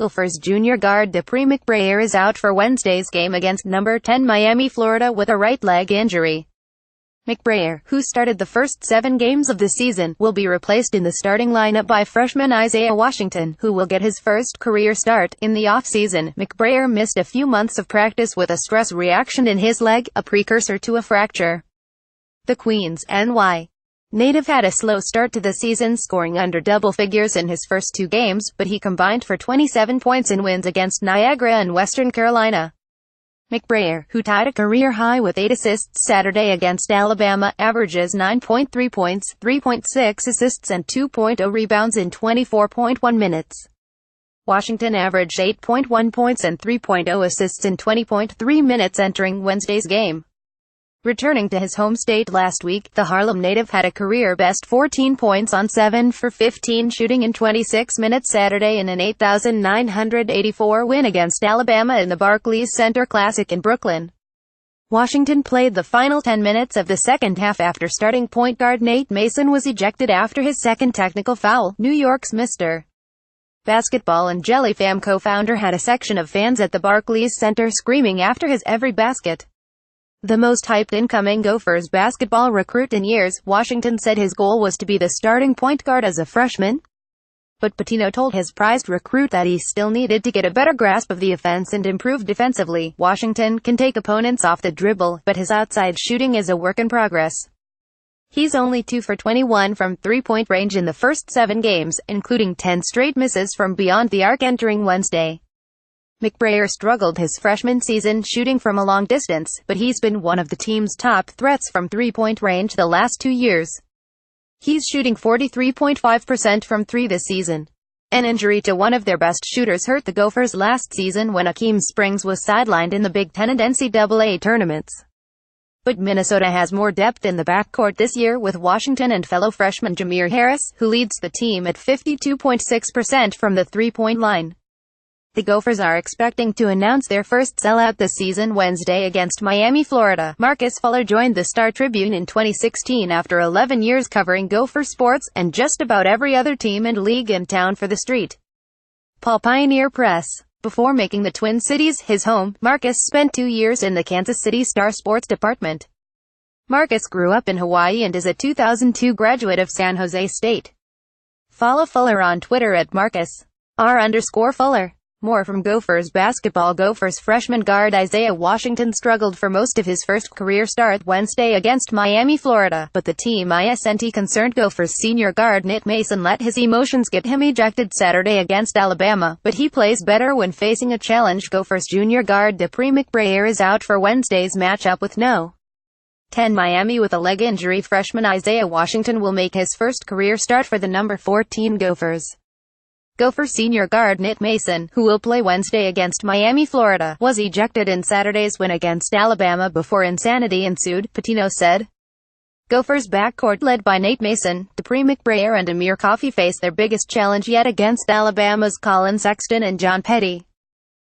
Gophers junior guard Dupree McBrayer is out for Wednesday's game against number 10 Miami, Florida with a right leg injury. McBrayer, who started the first 7 games of the season, will be replaced in the starting lineup by freshman Isaiah Washington, who will get his first career start in the offseason. McBrayer missed a few months of practice with a stress reaction in his leg, a precursor to a fracture. The Queens, NY native had a slow start to the season, scoring under double figures in his first 2 games, but he combined for 27 points in wins against Niagara and Western Carolina. McBrayer, who tied a career high with 8 assists Saturday against Alabama, averages 9.3 points, 3.6 assists and 2.0 rebounds in 24.1 minutes. Washington averaged 8.1 points and 3.0 assists in 20.3 minutes entering Wednesday's game. Returning to his home state last week, the Harlem native had a career-best 14 points on 7 for 15 shooting in 26 minutes Saturday in an 8,984 win against Alabama in the Barclays Center Classic in Brooklyn. Washington played the final 10 minutes of the second half after starting point guard Nate Mason was ejected after his second technical foul. New York's Mr. Basketball and Jelly Fam co-founder had a section of fans at the Barclays Center screaming after his every basket. The most hyped incoming Gophers basketball recruit in years, Washington said his goal was to be the starting point guard as a freshman. But Pitino told his prized recruit that he still needed to get a better grasp of the offense and improve defensively. Washington can take opponents off the dribble, but his outside shooting is a work in progress. He's only 2 for 21 from three-point range in the first 7 games, including 10 straight misses from beyond the arc entering Wednesday. McBrayer struggled his freshman season shooting from a long distance, but he's been one of the team's top threats from three-point range the last 2 years. He's shooting 43.5% from 3 this season. An injury to one of their best shooters hurt the Gophers last season when Akeem Springs was sidelined in the Big Ten and NCAA tournaments. But Minnesota has more depth in the backcourt this year with Washington and fellow freshman Jameer Harris, who leads the team at 52.6% from the three-point line. The Gophers are expecting to announce their first sellout this season Wednesday against Miami, Florida. Marcus Fuller joined the Star Tribune in 2016 after 11 years covering Gopher sports, and just about every other team and league in town for the Street Paul Pioneer Press. Before making the Twin Cities his home, Marcus spent 2 years in the Kansas City Star sports department. Marcus grew up in Hawaii and is a 2002 graduate of San Jose State. Follow Fuller on Twitter at @MarcusR_Fuller. More from Gophers basketball. Gophers freshman guard Isaiah Washington struggled for most of his first career start Wednesday against Miami, Florida, but the team isn't concerned. Gophers senior guard Nate Mason let his emotions get him ejected Saturday against Alabama, but he plays better when facing a challenge. Gophers junior guard Dupree McBrayer is out for Wednesday's matchup with No. 10 Miami with a leg injury. Freshman Isaiah Washington will make his first career start for the number 14 Gophers. Gophers senior guard Nate Mason, who will play Wednesday against Miami, Florida, was ejected in Saturday's win against Alabama before insanity ensued, Pitino said. Gophers backcourt led by Nate Mason, Dupree McBrayer and Amir Coffey face their biggest challenge yet against Alabama's Colin Sexton and John Petty.